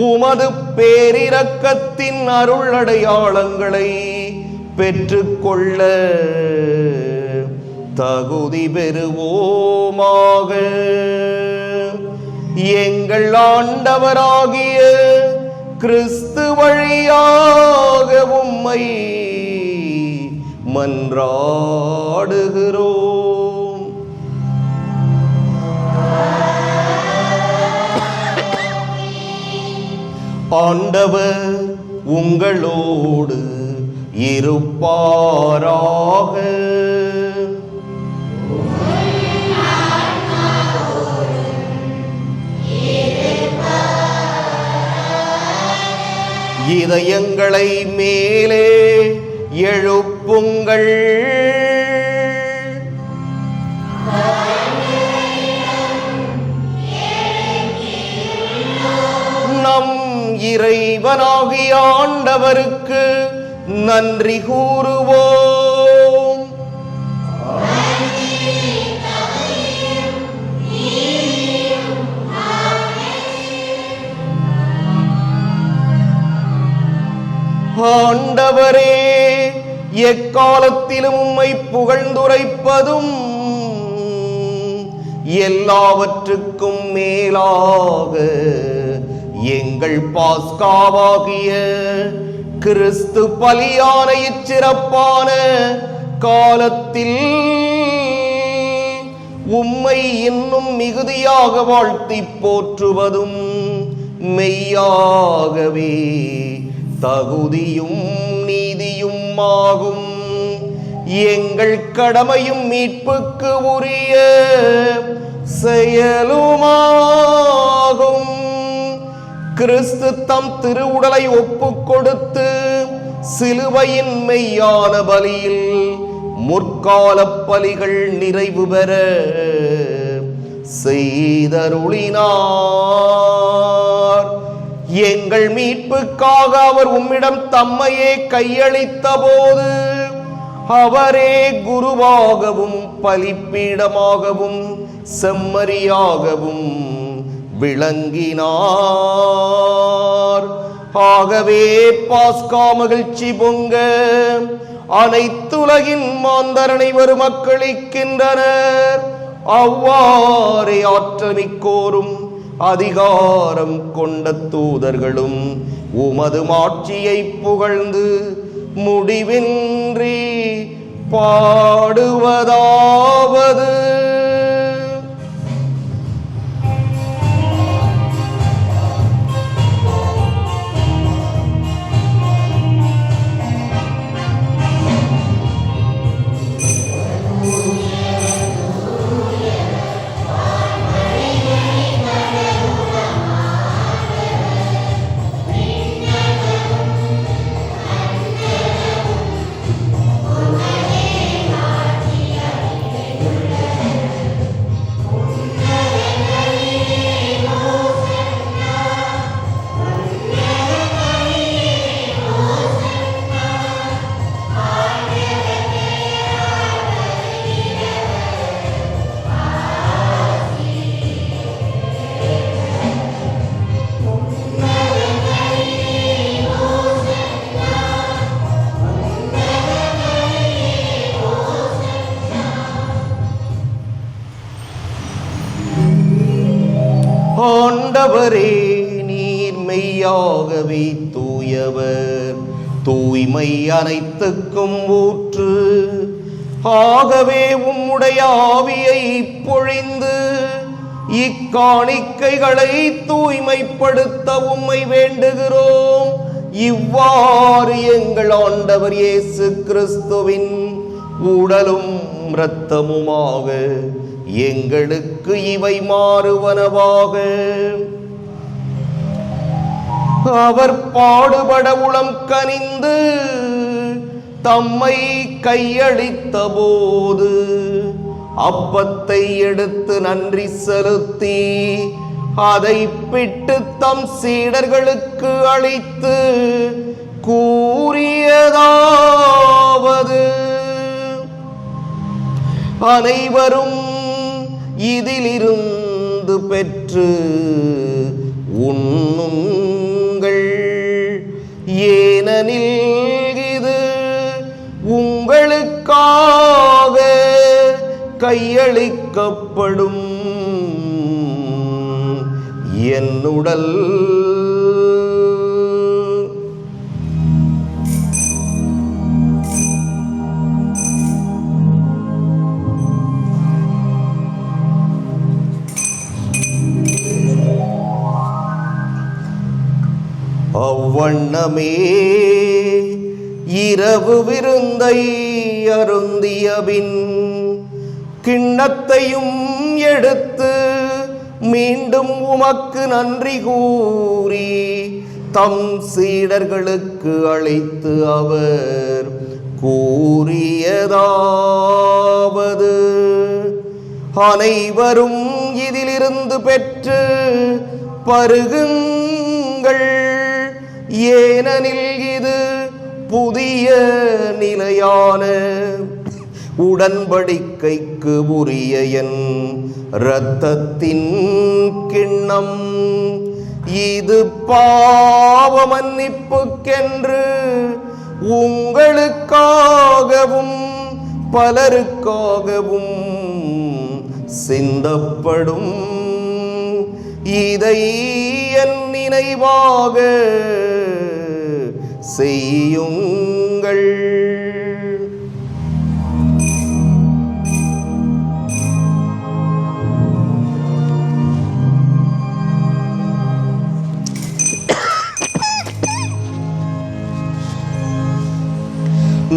உமது பேரிரக்கத்தின் அருள் அடையாளங்களை பெற்றுக்கொள்ள தகுதி பெறுவோமாக. எங்கள் ஆண்டவராகிய கிறிஸ்து வழியாக உம்மை மன்றாடுகிறோம். ஆண்டவர் உங்களோடு இருப்பாராக. இதயங்களை மேலே எழுப்புங்கள். நம் இறைவனாகிய ஆண்டவருக்கு நன்றி கூறுவோம். ஆண்டவரே, எக்காலத்திலும் உம்மை புகழ்ந்துரைப்பதும் எல்லாவற்றுக்கும் மேலாக எங்கள் பாஸ்காவாகிய கிறிஸ்து பலியான இச்சிறப்பான காலத்தில் உம்மை இன்னும் மிகுதியாக வாழ்த்தி போற்றுவதும் மெய்யாகவே தகுதியும் நீதியும் ஆகும். எங்கள் கடமையும் மீட்புக்கு உரிய செயலுமாகும். கிறிஸ்து தம் திருவுடலை ஒப்புக் கொடுத்து சிலுவையின் மெய்யான பலியில் முற்கால பலிகள் நிறைவு பெற செய்தருளினார். எங்கள் மீட்புக்காக அவர் உம்மிடம் தம்மையே கையளித்த போது அவரே குருவாகவும் பலிப்பீடமாகவும் செம்மறியாகவும் விளங்கினார். ஆகவே பாஸ்கா மகிழ்ச்சி பொங்க அனைத்துலகின் மாந்தர் அனைவரும் மக்களிக்கின்றனர். அவ்வாறே ஆற்றமிக்கோரும் அதிகாரம் கொண்ட தூதர்களும் உமது மாட்சியை புகழ்ந்து முடிவின்றி பாடுவதாவது: ஆண்டவரே, நீர் மெய்யாகவே தூயவர், தூய்மை அனைத்துக்கும் ஊற்று. ஆகவே உம்முடைய ஆவியை பொழிந்து இக்காணிக்கைகளை தூய்மைப்படுத்த உம்மை வேண்டுகிறோம். இவ்வாறு எங்கள் ஆண்டவர் இயேசு கிறிஸ்துவின் உடலும் இரத்தமுமாக எங்களுக்கு இவை மாறுவனவாக. அவர் பாடுபட உளம் கனிந்து தம்மை கையளித்த போது அப்பத்தை எடுத்து நன்றி செலுத்தி அதை பிட்டு தம் சீடர்களுக்கு அளித்து கூறியதாவது: அனைவரும் இதிலிருந்து பெற்று உண்ணுங்கள், ஏனெனில் இது உங்களுக்காக கையளிக்கப்படும் என் உடல். அவ்வண்ணமே இரவு விருந்தை அருந்தியபின் கிண்ணத்தையும் எடுத்து மீண்டும் உமக்கு நன்றி கூறி தம் சீடர்களுக்கு அழைத்து அவர் கூறியதாவது: அனைவரும் இதிலிருந்து பெற்று பருகுங்கள், ஏனெனில் இது புதிய நிலையான உடன்படிக்கைக்கு உரிய என் இரத்தத்தின் கிண்ணம். இது பாவ மன்னிப்புக்கென்று உங்களுக்காகவும் பலருக்காகவும் சிந்தப்படும். இதை என் நினைவாக செய்யுங்கள்.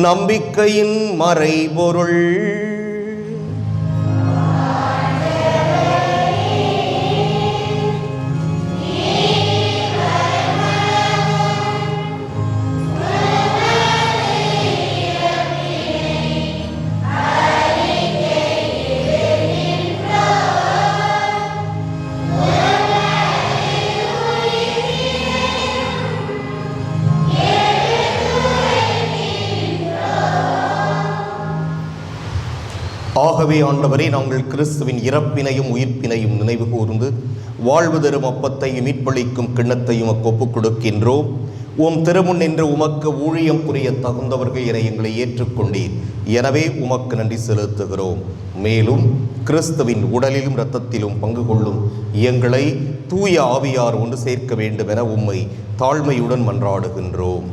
நம்பிக்கையின் மறைபொருள். ஆகவே ஆண்டவரே, நாங்கள் கிறிஸ்துவின் இறப்பினையும் உயிர்ப்பினையும் நினைவு கூர்ந்து வாழ்வு தரும் அப்பத்தையும் மீட்பளிக்கும் கிண்ணத்தையும் ஒப்புக் கொடுக்கின்றோம். உம் திருமுன் நின்று உமக்கு ஊழியம் புரிய தகுந்தவர்கள் என எங்களை ஏற்றுக்கொண்டீர். எனவே உமக்கு நன்றி செலுத்துகிறோம். மேலும் கிறிஸ்துவின் உடலிலும் இரத்தத்திலும் பங்கு கொள்ளும் எங்களை தூய ஆவியார் ஒன்று சேர்க்க வேண்டும் என உம்மை தாழ்மையுடன் மன்றாடுகின்றோம்.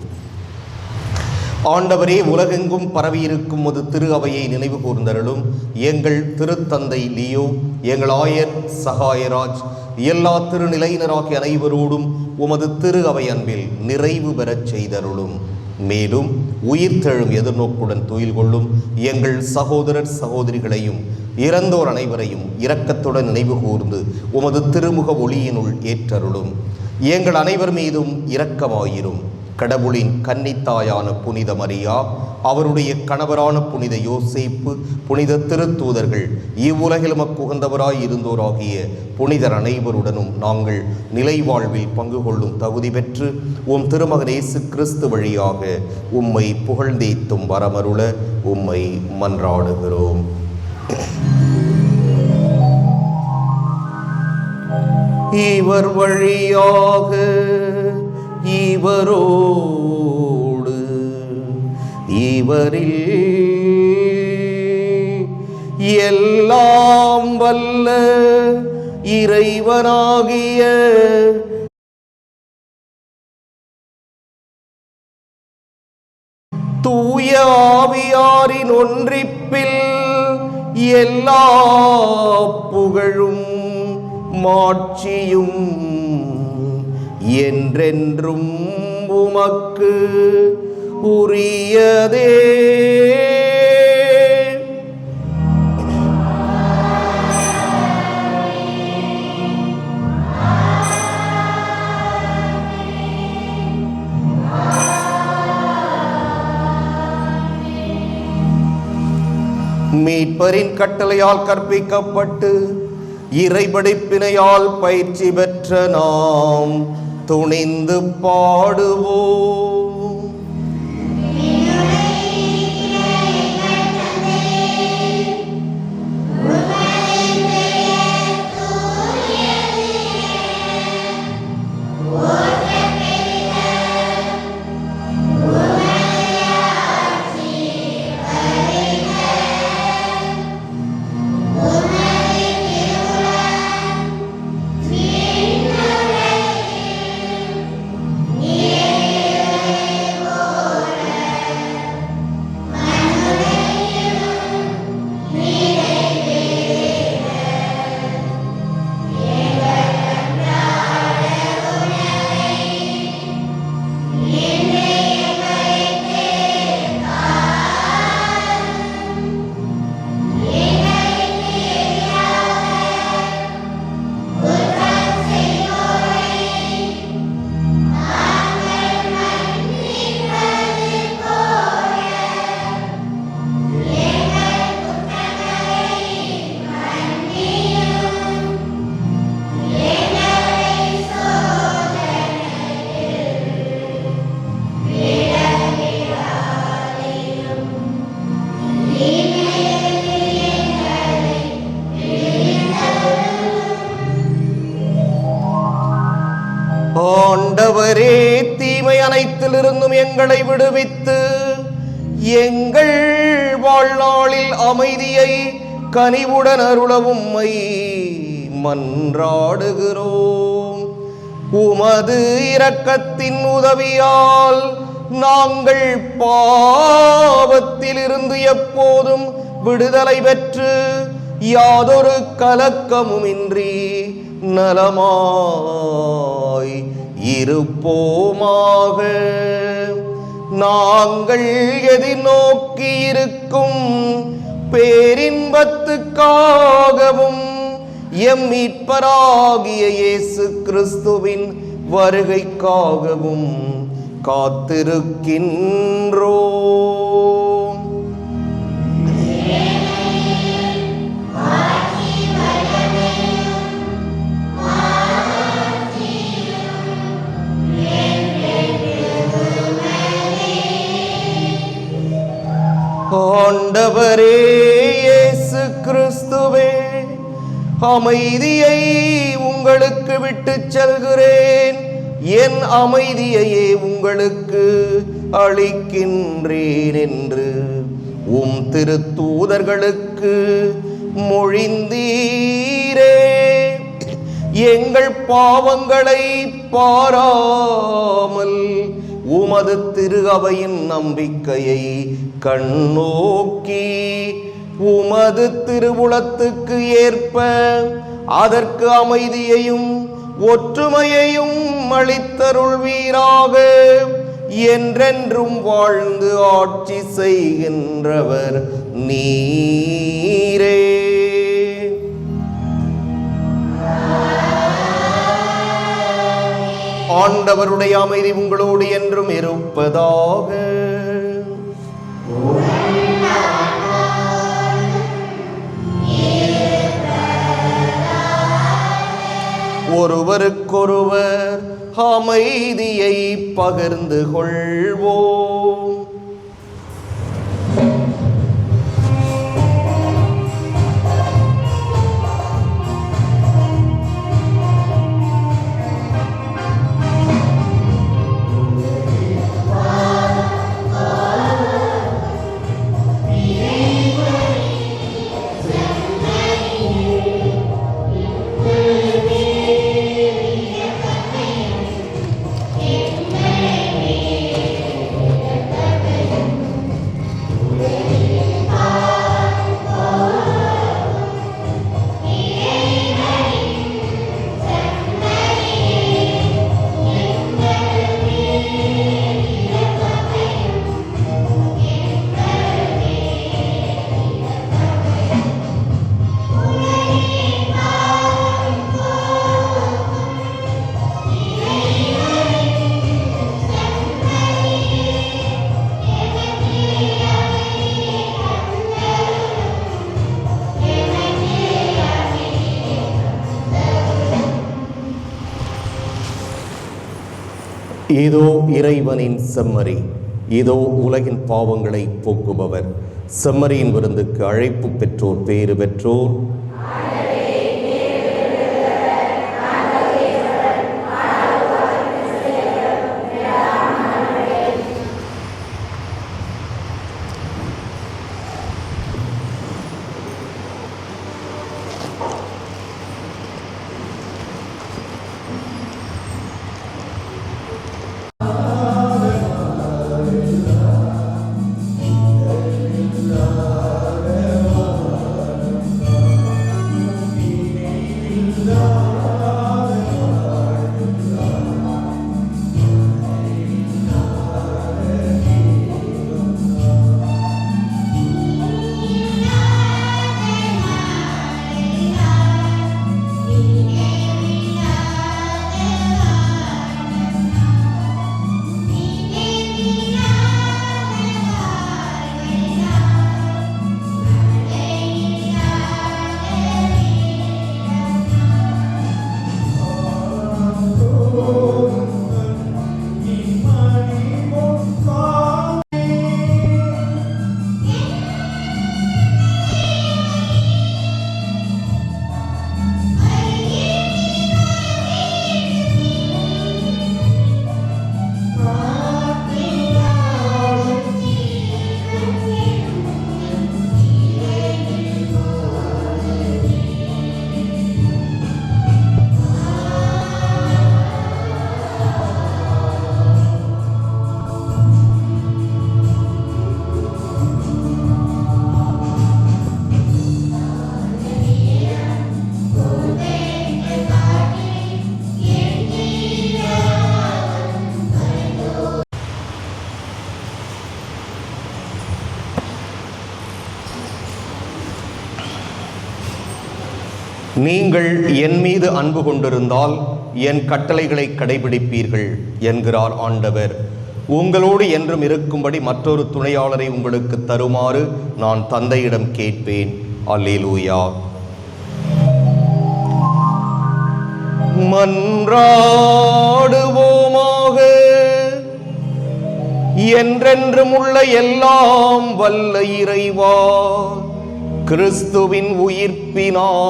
ஆண்டவரே, உலகெங்கும் பரவியிருக்கும் ஒரு திரு அவையை நினைவு கூர்ந்தருளும். எங்கள் திருத்தந்தை லியோ, எங்கள் ஆயர் சகாயராஜ், எல்லா திருநிலையினராகிய அனைவரோடும் உமது திரு அவை அன்பில் நிறைவு பெறச் செய்தருளும். மேலும் உயிர்த்தெழும் எதிர்நோக்குடன் துயில் கொள்ளும் எங்கள் சகோதரர் சகோதரிகளையும் இறந்தோர் அனைவரையும் இரக்கத்துடன் நினைவு கூர்ந்து உமது திருமுக ஒளியினுள் ஏற்றருளும். எங்கள் அனைவர் மீதும் இரக்கமாயிரும். கடவுளின் கன்னித்தாயான புனித மரியா, அவருடைய கணவரான புனித யோசேப்பு, புனித திருத்தூதர்கள், இவ்வுலகில் உகந்தவராய் இருந்தோராகிய புனிதர் அனைவருடனும் நாங்கள் நிலை வாழ்வில் பங்கு கொள்ளும் தகுதி பெற்று உம் திருமகன் இயேசு கிறிஸ்து வழியாக உம்மை புகழ்ந்தேத்தும் வரமருள உம்மை மன்றாடுகிறோம். இவர் வழியாக இவரோடு இவரில் எல்லாம் வல்ல இறைவனாகிய தூய ஆவியாரின் ஒன்றிப்பில் எல்லா புகழும் மாட்சியும் என்றென்றும் உமக்கு உரியதே. மீட்பரின் கட்டளையால் கற்பிக்கப்பட்டு இறைபடிப்பினையால் பயிற்சி பெற்ற நாம் துணிந்து பாடுவோம். ஆண்டவரே, தீமை அனைத்திலிருந்தும் எங்களை விடுவித்து எங்கள் வாழ்நாளில் அமைதியை கனிவுடன் அருளவும் மன்றாடுகிறோம். உமது இரக்கத்தின் உதவியால் நாங்கள் பாவத்திலிருந்து எப்போதும் விடுதலை பெற்று யாதொரு கலக்கமுமின்றி நலமாய் இருப்போமாக. நாங்கள் எதிர்நோக்கி இருக்கும் பேரின்பத்துக்காகவும் எம் மீட்பராகிய இயேசு கிறிஸ்துவின் வருகைக்காகவும் காத்திருக்கின்றோம். ஆண்டவரே இயேசு கிறிஸ்துவே, அமைதியை உங்களுக்கு விட்டுச் செல்கிறேன், என் அமைதியையே உங்களுக்கு அளிக்கின்றேன் என்று உம் திருத்தூதர்களுக்கு மொழிந்தீரே. எங்கள் பாவங்களை பாராமல் உமது திரு அவையின் நம்பிக்கையை கண்ணோக்கி உமது திருவுளத்துக்கு ஏற்ப அதற்கு அமைதியையும் ஒற்றுமையையும் அளித்தருள்வீராக. என்றென்றும் வாழ்ந்து ஆட்சி செய்கின்றவர் நீரே. ஆண்டவருடைய அமைதி உங்களோடு என்றும் இருப்பதாக. ஒருவருக்கொருவர் அமைதியை பகிர்ந்து கொள்வோம். இதோ இறைவனின் செம்மறி, இதோ உலகின் பாவங்களை போக்குபவர். செம்மறியின் விருந்துக்கு அழைப்பு பெற்றோர் பேறு பெற்றோர். நீங்கள் என் மீது அன்பு கொண்டிருந்தால் என் கட்டளைகளை கடைபிடிப்பீர்கள் என்கிறார் ஆண்டவர். உங்களோடு என்றும் இருக்கும்படி மற்றொரு துணையாளரை உங்களுக்கு தருமாறு நான் தந்தையிடம் கேட்பேன். அல்லேலூயா. மன்றாடுவோமாக. என்றென்றும் உள்ள எல்லாம் வல்ல இறைவா, கிறிஸ்துவின் உயிர்ப்பினால்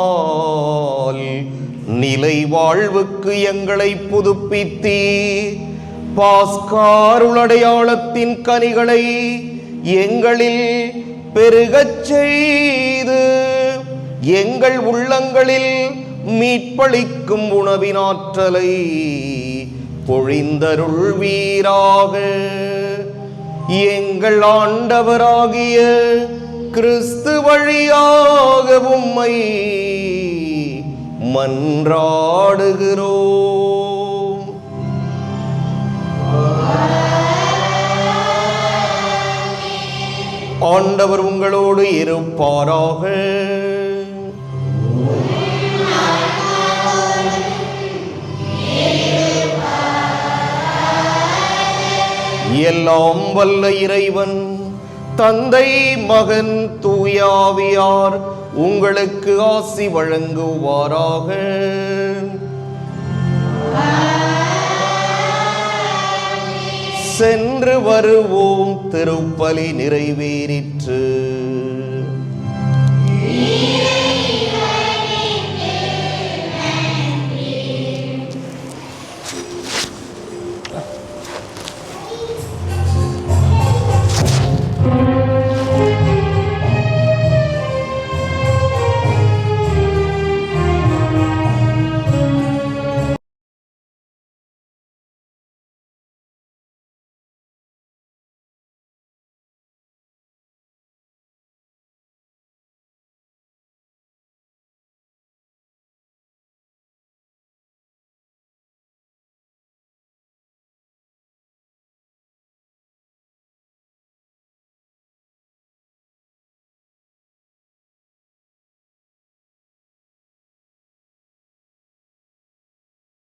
நிலை வாழ்வுக்கு எங்களை புதுப்பித்தீர். பாஸ்காருளடையாளத்தின் கனிகளை எங்களில் பெருகச் செய்து எங்கள் உள்ளங்களில் மீட்பளிக்கும் உணவினாற்றலை பொழிந்தருள்வீராக. எங்கள் ஆண்டவராகிய கிறிஸ்து வழியாக உம்மை மன்றாடுகிறோம். ஆண்டவர் உங்களோடு இருப்பாராக. எல்லாம் வல்ல இறைவன் தந்தை, மகன், தூயாவியார் உங்களுக்கு ஆசி வழங்குவாராக. சென்று வருவோம். திருப்பலி நிறைவேறிற்று.